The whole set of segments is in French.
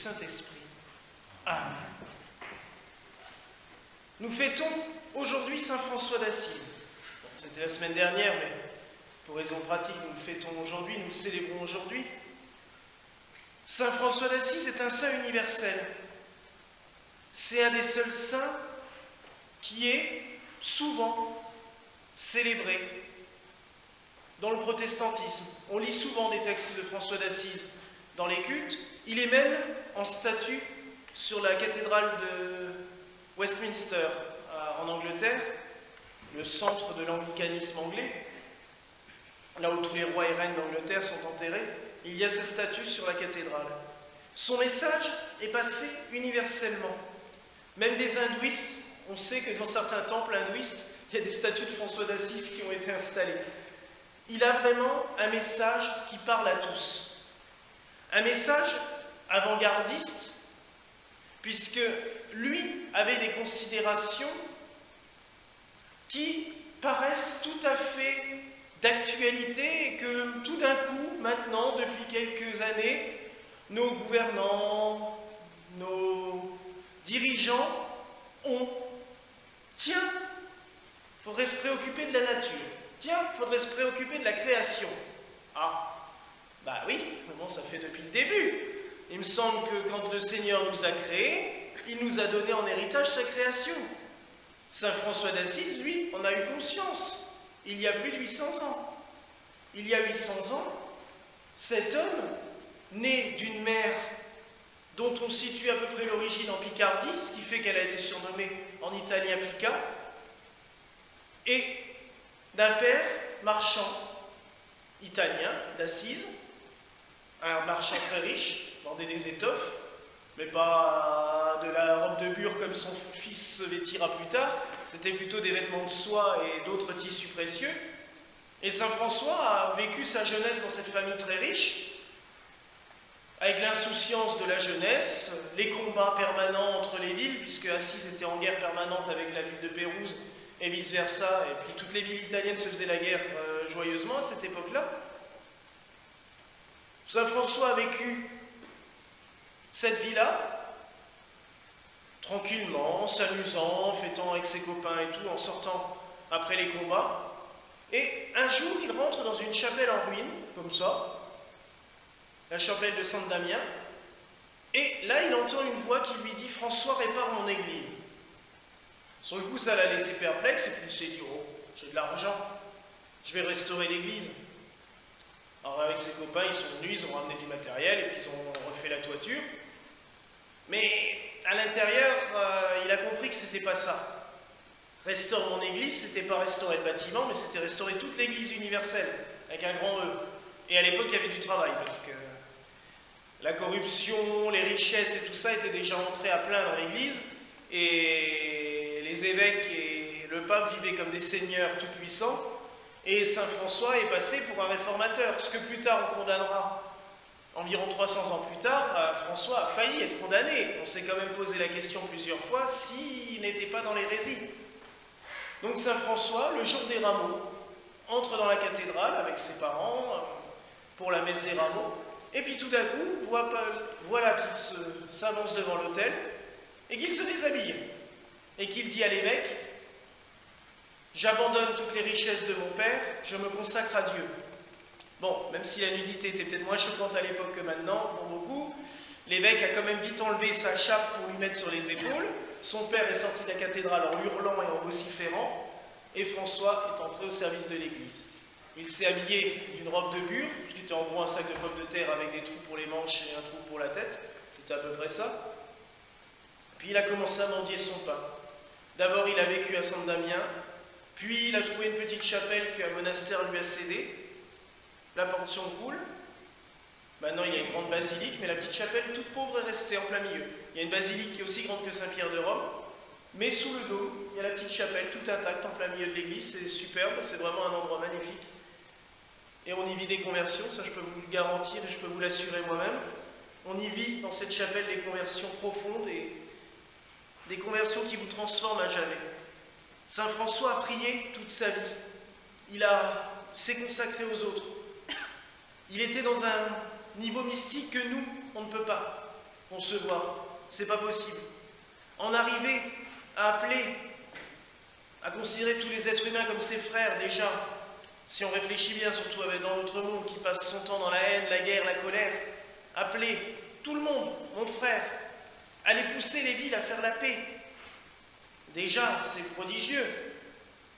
Saint-Esprit. Amen. Nous fêtons aujourd'hui Saint François d'Assise. Bon, c'était la semaine dernière, mais pour raison pratique, nous le fêtons aujourd'hui, nous le célébrons aujourd'hui. Saint François d'Assise est un saint universel. C'est un des seuls saints qui est souvent célébré dans le protestantisme. On lit souvent des textes de François d'Assise dans les cultes. Il est même en statue sur la cathédrale de Westminster en Angleterre, le centre de l'anglicanisme anglais, là où tous les rois et reines d'Angleterre sont enterrés. Il y a sa statue sur la cathédrale. Son message est passé universellement. Même des hindouistes, on sait que dans certains temples hindouistes, il y a des statues de François d'Assise qui ont été installées. Il a vraiment un message qui parle à tous. Un message avant-gardiste, puisque lui avait des considérations qui paraissent tout à fait d'actualité et que tout d'un coup, maintenant, depuis quelques années, nos gouvernants, nos dirigeants ont « Tiens, il faudrait se préoccuper de la nature. Tiens, il faudrait se préoccuper de la création. » Ah, bah oui, mais bon, ça fait depuis le début. Il me semble que quand le Seigneur nous a créés, il nous a donné en héritage sa création. Saint François d'Assise, lui, en a eu conscience. Il y a plus de 800 ans. Il y a 800 ans, cet homme, né d'une mère dont on situe à peu près l'origine en Picardie, ce qui fait qu'elle a été surnommée en italien Pica, et d'un père marchand italien d'Assise, un marchand très riche, vendait des étoffes, mais pas de la robe de bure comme son fils se vêtira plus tard, c'était plutôt des vêtements de soie et d'autres tissus précieux. Et Saint François a vécu sa jeunesse dans cette famille très riche, avec l'insouciance de la jeunesse, les combats permanents entre les villes, puisque Assise était en guerre permanente avec la ville de Pérouse et vice-versa, et puis toutes les villes italiennes se faisaient la guerre joyeusement à cette époque-là. Saint François a vécu cette vie-là, tranquillement, s'amusant, fêtant avec ses copains et tout, en sortant après les combats. Et un jour, il rentre dans une chapelle en ruine, comme ça, la chapelle de Saint-Damien, et là, il entend une voix qui lui dit « François, répare mon église ». Sur le coup, ça l'a laissé perplexe, et puis il s'est dit « Oh, j'ai de l'argent, je vais restaurer l'église ». Alors avec ses copains, ils sont venus, ils ont ramené du matériel, et puis ils ont refait la toiture. Mais à l'intérieur, il a compris que c'était pas ça. Restaure mon église, c'était pas restaurer le bâtiment, mais c'était restaurer toute l'église universelle, avec un grand E. Et à l'époque, il y avait du travail, parce que la corruption, les richesses et tout ça étaient déjà entrés à plein dans l'église, et les évêques et le pape vivaient comme des seigneurs tout-puissants, et Saint François est passé pour un réformateur, ce que plus tard on condamnera. Environ 300 ans plus tard, François a failli être condamné. On s'est quand même posé la question plusieurs fois s'il n'était pas dans l'hérésie. Donc Saint François, le jour des rameaux, entre dans la cathédrale avec ses parents pour la messe des rameaux, et puis tout d'un coup, voilà qu'il s'avance devant l'autel et qu'il se déshabille, et qu'il dit à l'évêque « J'abandonne toutes les richesses de mon père, je me consacre à Dieu ». Bon, même si la nudité était peut-être moins choquante à l'époque que maintenant, pour beaucoup, l'évêque a quand même vite enlevé sa chape pour lui mettre sur les épaules. Son père est sorti de la cathédrale en hurlant et en vociférant, et François est entré au service de l'église. Il s'est habillé d'une robe de bure, qui était en gros un sac de pommes de terre avec des trous pour les manches et un trou pour la tête, c'était à peu près ça. Puis il a commencé à mendier son pain. D'abord il a vécu à Saint-Damien, puis il a trouvé une petite chapelle qu'un monastère lui a cédée. La pension coule. Maintenant, il y a une grande basilique, mais la petite chapelle toute pauvre est restée en plein milieu. Il y a une basilique qui est aussi grande que Saint-Pierre de Rome, mais sous le dôme, il y a la petite chapelle toute intacte en plein milieu de l'église. C'est superbe, c'est vraiment un endroit magnifique. Et on y vit des conversions, ça je peux vous le garantir et je peux vous l'assurer moi-même. On y vit dans cette chapelle des conversions profondes et des conversions qui vous transforment à jamais. Saint François a prié toute sa vie. Il s'est consacré aux autres. Il était dans un niveau mystique que nous, on ne peut pas. concevoir. C'est pas possible. En arriver à appeler, à considérer tous les êtres humains comme ses frères, déjà, si on réfléchit bien, surtout dans notre monde qui passe son temps dans la haine, la guerre, la colère, appeler tout le monde, mon frère, aller pousser les villes à faire la paix. Déjà, c'est prodigieux.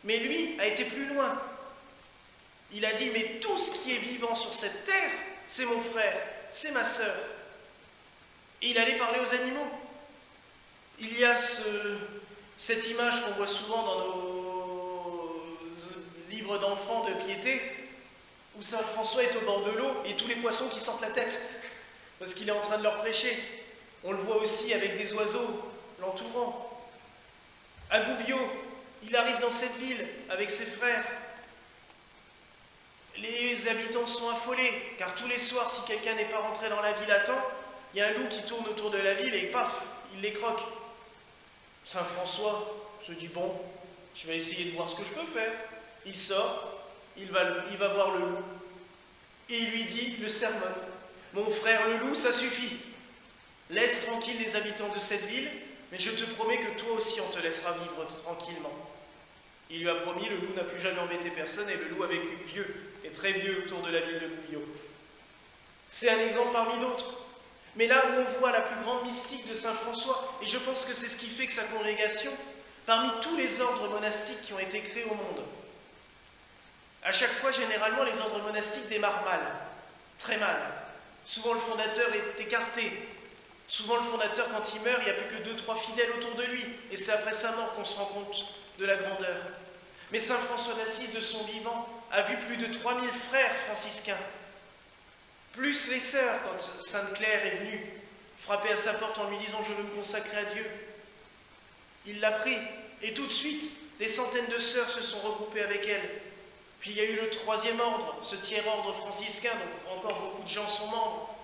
Mais lui a été plus loin. Il a dit, mais tout ce qui est vivant sur cette terre, c'est mon frère, c'est ma sœur. Et il allait parler aux animaux. Il y a cette image qu'on voit souvent dans nos livres d'enfants de piété, où Saint François est au bord de l'eau et tous les poissons qui sortent la tête, parce qu'il est en train de leur prêcher. On le voit aussi avec des oiseaux l'entourant. À Gubbio, il arrive dans cette ville avec ses frères. Les habitants sont affolés, car tous les soirs, si quelqu'un n'est pas rentré dans la ville à temps, il y a un loup qui tourne autour de la ville et paf, il les croque. Saint François se dit, bon, je vais essayer de voir ce que je peux faire. Il sort, il va voir le loup, et il lui dit le sermon. Mon frère le loup, ça suffit. Laisse tranquille les habitants de cette ville, mais je te promets que toi aussi on te laissera vivre tranquillement. Il lui a promis, le loup n'a plus jamais embêté personne, et le loup a vécu vieux, et très vieux autour de la ville de Gubbio. C'est un exemple parmi d'autres. Mais là où on voit la plus grande mystique de Saint François, et je pense que c'est ce qui fait que sa congrégation, parmi tous les ordres monastiques qui ont été créés au monde, à chaque fois, généralement, les ordres monastiques démarrent mal, très mal. Souvent, le fondateur est écarté. Souvent, le fondateur, quand il meurt, il n'y a plus que 2-3 fidèles autour de lui, et c'est après sa mort qu'on se rend compte de la grandeur. Mais Saint François d'Assise, de son vivant, a vu plus de 3000 frères franciscains, plus les sœurs, quand Sainte Claire est venue frapper à sa porte en lui disant « Je veux me consacrer à Dieu ». Il l'a pris, et tout de suite, des centaines de sœurs se sont regroupées avec elle. Puis il y a eu le 3e ordre, ce tiers ordre franciscain, donc encore beaucoup de gens sont membres.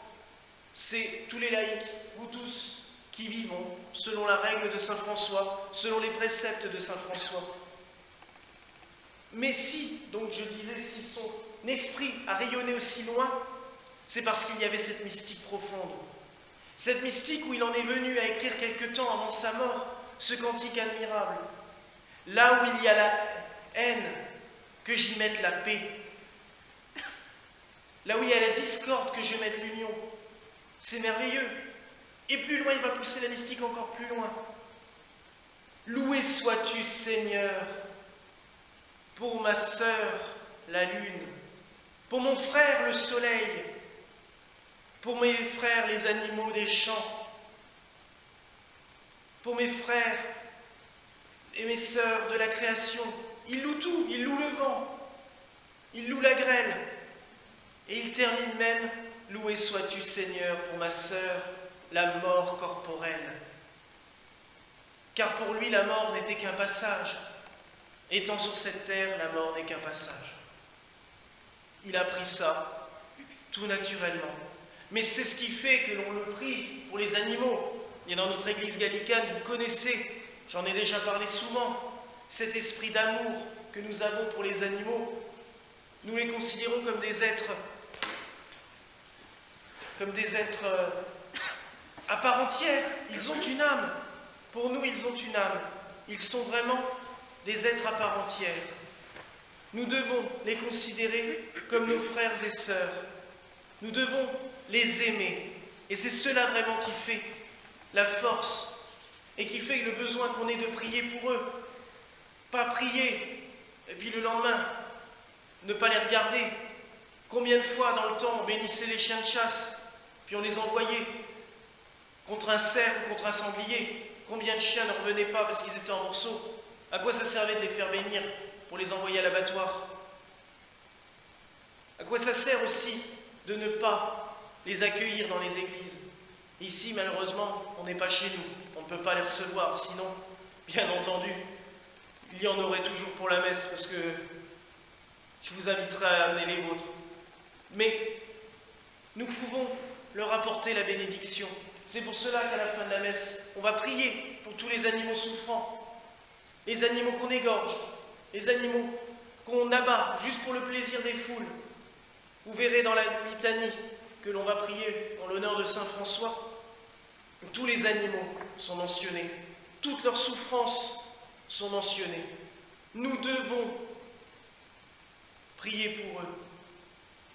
C'est tous les laïcs, vous tous, qui vivons selon la règle de Saint François, selon les préceptes de Saint François. Mais si, donc je disais, si son esprit a rayonné aussi loin, c'est parce qu'il y avait cette mystique profonde. Cette mystique où il en est venu à écrire quelque temps avant sa mort, ce cantique admirable. Là où il y a la haine, que j'y mette la paix. Là où il y a la discorde, que je mette l'union. C'est merveilleux. Et plus loin, il va pousser la mystique encore plus loin. Loué sois-tu, Seigneur, pour ma sœur, la lune, pour mon frère, le soleil, pour mes frères, les animaux des champs, pour mes frères et mes sœurs de la création. Il loue tout, il loue le vent, il loue la grêle, et il termine même « Loué sois-tu, Seigneur, pour ma sœur, la mort corporelle ». Car pour lui, la mort n'était qu'un passage. Étant sur cette terre, la mort n'est qu'un passage. Il a pris ça, tout naturellement. Mais c'est ce qui fait que l'on le prie pour les animaux. Et dans notre église gallicane, vous connaissez, j'en ai déjà parlé souvent, cet esprit d'amour que nous avons pour les animaux. Nous les considérons comme des êtres à part entière. Ils ont une âme. Pour nous, ils ont une âme. Ils sont vraiment des êtres à part entière. Nous devons les considérer comme nos frères et sœurs. Nous devons les aimer. Et c'est cela vraiment qui fait la force et qui fait le besoin qu'on ait de prier pour eux. Pas prier, et puis le lendemain, ne pas les regarder. Combien de fois dans le temps on bénissait les chiens de chasse, puis on les envoyait contre un cerf ou contre un sanglier. Combien de chiens ne revenaient pas parce qu'ils étaient en morceaux? À quoi ça servait de les faire bénir pour les envoyer à l'abattoir? À quoi ça sert aussi de ne pas les accueillir dans les églises? Ici, malheureusement, on n'est pas chez nous. On ne peut pas les recevoir. Sinon, bien entendu, il y en aurait toujours pour la messe, parce que je vous inviterai à amener les vôtres. Mais nous pouvons leur apporter la bénédiction. C'est pour cela qu'à la fin de la messe, on va prier pour tous les animaux souffrants, les animaux qu'on égorge, les animaux qu'on abat juste pour le plaisir des foules. Vous verrez dans la litanie que l'on va prier en l'honneur de Saint François, Tous les animaux sont mentionnés, toutes leurs souffrances sont mentionnées. Nous devons prier pour eux.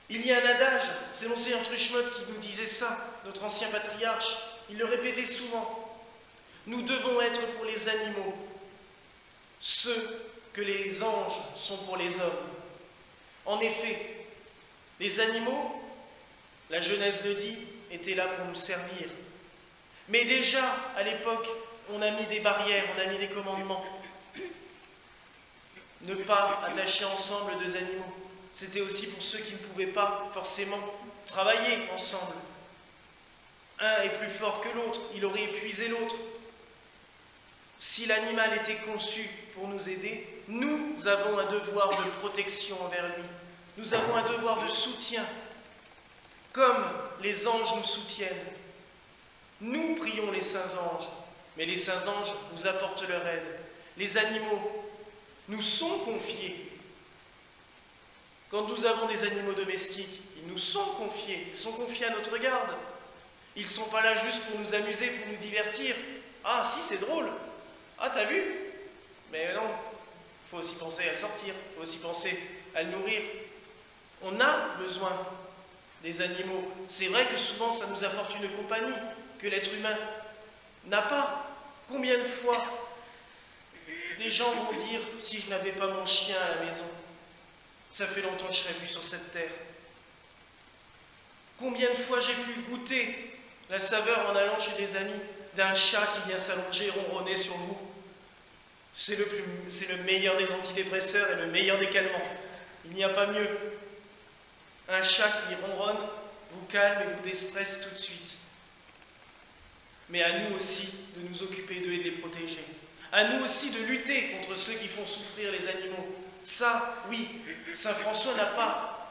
Il y a un adage, c'est Monseigneur Truchemot qui nous disait ça, notre ancien patriarche, il le répétait souvent. Nous devons être pour les animaux ce que les anges sont pour les hommes. En effet, les animaux, la Genèse le dit, étaient là pour nous servir. Mais déjà, à l'époque, on a mis des barrières, on a mis des commandements. Ne pas attacher ensemble deux animaux. C'était aussi pour ceux qui ne pouvaient pas forcément travailler ensemble. Un est plus fort que l'autre, il aurait épuisé l'autre. Si l'animal était conçu pour nous aider, nous avons un devoir de protection envers lui. Nous avons un devoir de soutien, comme les anges nous soutiennent. Nous prions les saints anges, mais les saints anges nous apportent leur aide. Les animaux nous sont confiés. Quand nous avons des animaux domestiques, ils nous sont confiés, ils sont confiés à notre garde. Ils ne sont pas là juste pour nous amuser, pour nous divertir. Ah si, c'est drôle. Ah, t'as vu? Mais non, il faut aussi penser à le sortir, il faut aussi penser à le nourrir. On a besoin des animaux. C'est vrai que souvent ça nous apporte une compagnie que l'être humain n'a pas. Combien de fois des gens vont dire « si je n'avais pas mon chien à la maison, ça fait longtemps que je serais plus sur cette terre ». Combien de fois j'ai pu goûter la saveur en allant chez des amis d'un chat qui vient s'allonger et ronronner sur vous. C'est le meilleur des antidépresseurs et le meilleur des calmants. Il n'y a pas mieux. Un chat qui ronronne vous calme et vous déstresse tout de suite. Mais à nous aussi de nous occuper d'eux et de les protéger. À nous aussi de lutter contre ceux qui font souffrir les animaux. Ça, oui, Saint François n'a pas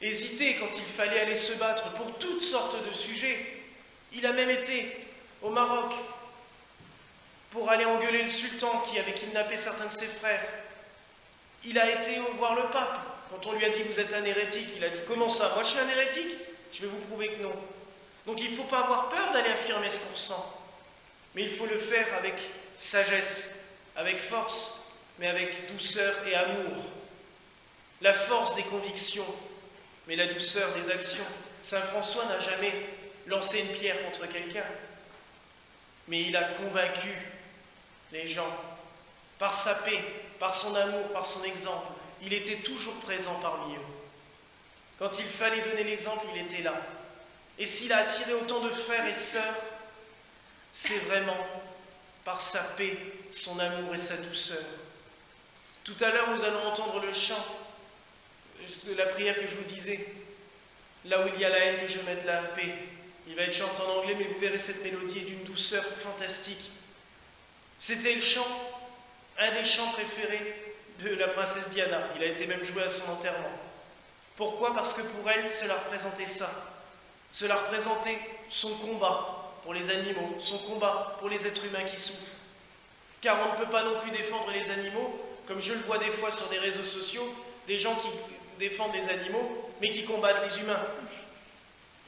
hésité quand il fallait aller se battre pour toutes sortes de sujets. Il a même été au Maroc pour aller engueuler le sultan qui avait kidnappé certains de ses frères. Il a été voir le pape. Quand on lui a dit « vous êtes un hérétique », il a dit « comment ça? Moi je suis un hérétique? Je vais vous prouver que non ». Donc il ne faut pas avoir peur d'aller affirmer ce qu'on ressent. Mais il faut le faire avec sagesse, avec force, mais avec douceur et amour. La force des convictions, mais la douceur des actions. Saint François n'a jamais lancé une pierre contre quelqu'un, mais il a convaincu les gens par sa paix, par son amour, par son exemple. Il était toujours présent parmi eux. Quand il fallait donner l'exemple, il était là. Et s'il a attiré autant de frères et sœurs, c'est vraiment par sa paix, son amour et sa douceur. Tout à l'heure, nous allons entendre le chant, la prière que je vous disais. Là où il y a la haine, que je mette la paix. Il va être chanté en anglais, mais vous verrez cette mélodie est d'une douceur fantastique. C'était le chant, un des chants préférés de la princesse Diana. Il a été même joué à son enterrement. Pourquoi? Parce que pour elle, cela représentait ça. Cela représentait son combat pour les animaux, son combat pour les êtres humains qui souffrent. Car on ne peut pas non plus défendre les animaux, comme je le vois des fois sur des réseaux sociaux, des gens qui défendent les animaux, mais qui combattent les humains.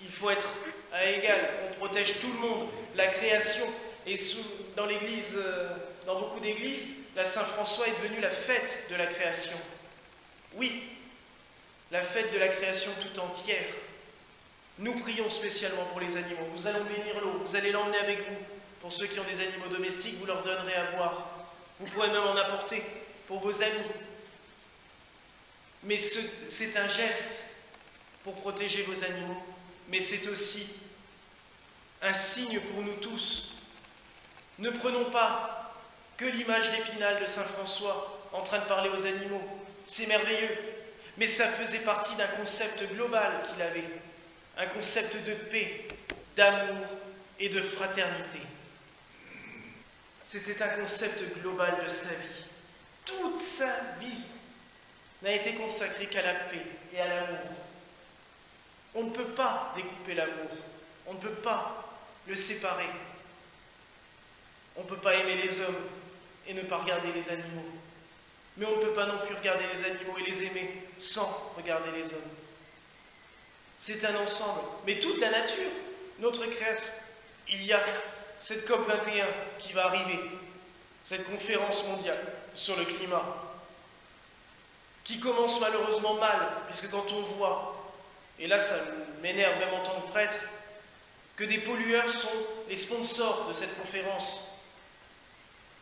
Il faut être à égal, on protège tout le monde, la création. Et dans l'église, dans beaucoup d'églises, la Saint-François est devenue la fête de la création. Oui, la fête de la création tout entière. Nous prions spécialement pour les animaux. Nous allons bénir l'eau, vous allez l'emmener avec vous. Pour ceux qui ont des animaux domestiques, vous leur donnerez à boire. Vous pourrez même en apporter pour vos amis. Mais c'est un geste pour protéger vos animaux, mais c'est aussi un signe pour nous tous. Ne prenons pas que l'image d'Épinal de Saint François en train de parler aux animaux. C'est merveilleux, mais ça faisait partie d'un concept global qu'il avait, un concept de paix, d'amour et de fraternité. C'était un concept global de sa vie. Toute sa vie n'a été consacrée qu'à la paix et à l'amour. On ne peut pas découper l'amour, on ne peut pas le séparer. On ne peut pas aimer les hommes et ne pas regarder les animaux. Mais on ne peut pas non plus regarder les animaux et les aimer sans regarder les hommes. C'est un ensemble. Mais toute la nature, notre création, il y a cette COP 21 qui va arriver, cette conférence mondiale sur le climat, qui commence malheureusement mal, puisque quand on voit, et là ça m'énerve même en tant que prêtre, que des pollueurs sont les sponsors de cette conférence,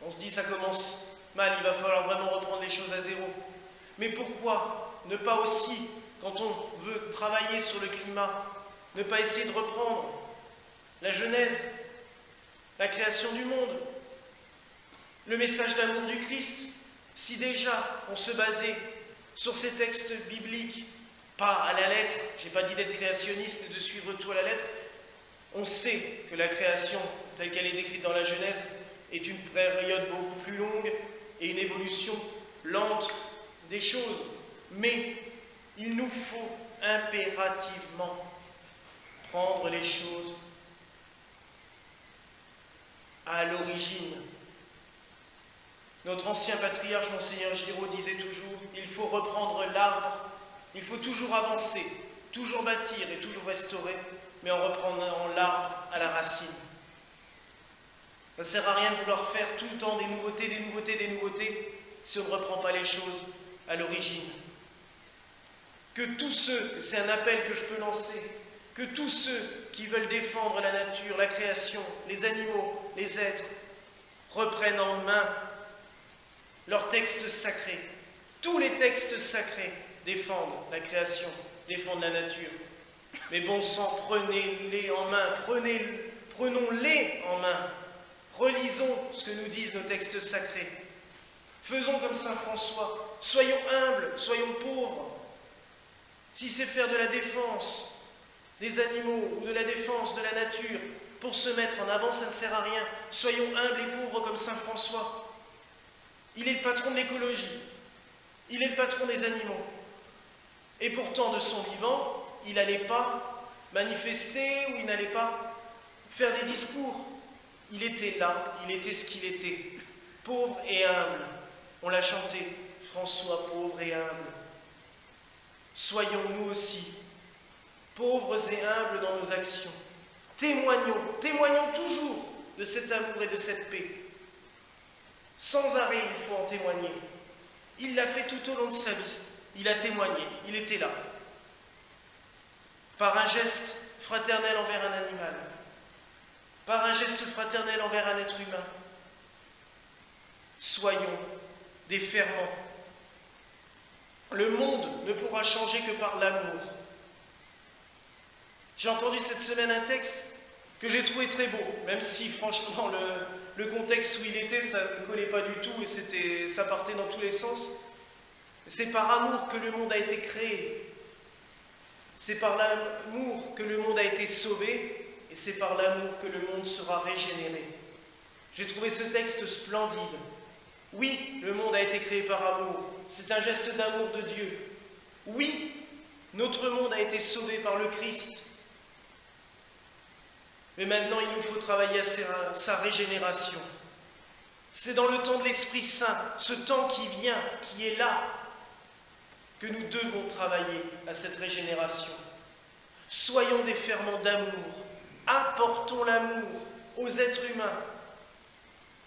on se dit ça commence mal, il va falloir vraiment reprendre les choses à zéro. Mais pourquoi ne pas aussi, quand on veut travailler sur le climat, ne pas essayer de reprendre la Genèse, la création du monde, le message d'amour du Christ? Si déjà on se basait sur ces textes bibliques, pas à la lettre, je n'ai pas dit d'être créationniste et de suivre tout à la lettre, on sait que la création, telle qu'elle est décrite dans la Genèse, est une période beaucoup plus longue et une évolution lente des choses. Mais il nous faut impérativement prendre les choses à l'origine. Notre ancien patriarche, Monseigneur Giraud, disait toujours, il faut reprendre l'arbre, il faut toujours avancer, toujours bâtir et toujours restaurer, mais en reprenant l'arbre à la racine. Ça ne sert à rien de vouloir faire tout le temps des nouveautés, des nouveautés, des nouveautés, si on ne reprend pas les choses à l'origine. Que tous ceux, c'est un appel que je peux lancer, que tous ceux qui veulent défendre la nature, la création, les animaux, les êtres, reprennent en main leurs textes sacrés. Tous les textes sacrés défendent la création, défendent la nature. Mais bon sang, prenez-les en main, prenons-les en main. Relisons ce que nous disent nos textes sacrés. Faisons comme saint François, soyons humbles, soyons pauvres. Si c'est faire de la défense des animaux ou de la défense de la nature pour se mettre en avant, ça ne sert à rien. Soyons humbles et pauvres comme saint François. Il est le patron de l'écologie, il est le patron des animaux. Et pourtant, de son vivant, il n'allait pas manifester ou il n'allait pas faire des discours. Il était là, il était ce qu'il était, pauvre et humble. On l'a chanté, François pauvre et humble. Soyons nous aussi pauvres et humbles dans nos actions. Témoignons toujours de cet amour et de cette paix. Sans arrêt, il faut en témoigner. Il l'a fait tout au long de sa vie. Il a témoigné, il était là. Par un geste fraternel envers un animal, par un geste fraternel envers un être humain. Soyons des ferments. Le monde ne pourra changer que par l'amour. J'ai entendu cette semaine un texte que j'ai trouvé très beau, même si franchement le contexte où il était, ça ne collait pas du tout et ça partait dans tous les sens. C'est par amour que le monde a été créé. C'est par l'amour que le monde a été sauvé et c'est par l'amour que le monde sera régénéré. J'ai trouvé ce texte splendide. Oui, le monde a été créé par amour. C'est un geste d'amour de Dieu. Oui, notre monde a été sauvé par le Christ. Mais maintenant, il nous faut travailler à sa régénération. C'est dans le temps de l'Esprit Saint, ce temps qui vient, qui est là, que nous devons travailler à cette régénération. Soyons des ferments d'amour. Apportons l'amour aux êtres humains.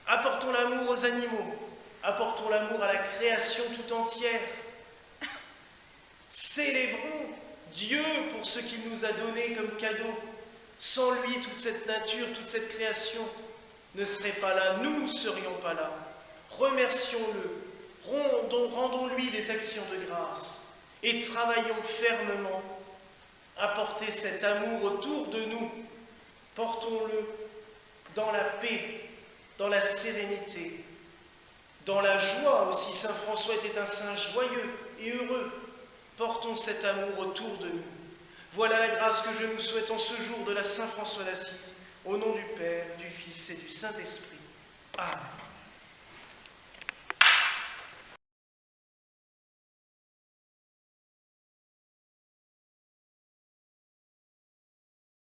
Apportons l'amour aux animaux. Apportons l'amour à la création tout entière. Célébrons Dieu pour ce qu'il nous a donné comme cadeau. Sans lui, toute cette nature, toute cette création ne serait pas là. Nous ne serions pas là. Remercions-le. Rendons-lui des actions de grâce. Et travaillons fermement à porter cet amour autour de nous. Portons-le dans la paix, dans la sérénité, dans la joie aussi. Saint François était un saint joyeux et heureux. Portons cet amour autour de nous. Voilà la grâce que je nous souhaite en ce jour de la Saint François d'Assise, au nom du Père, du Fils et du Saint-Esprit. Amen.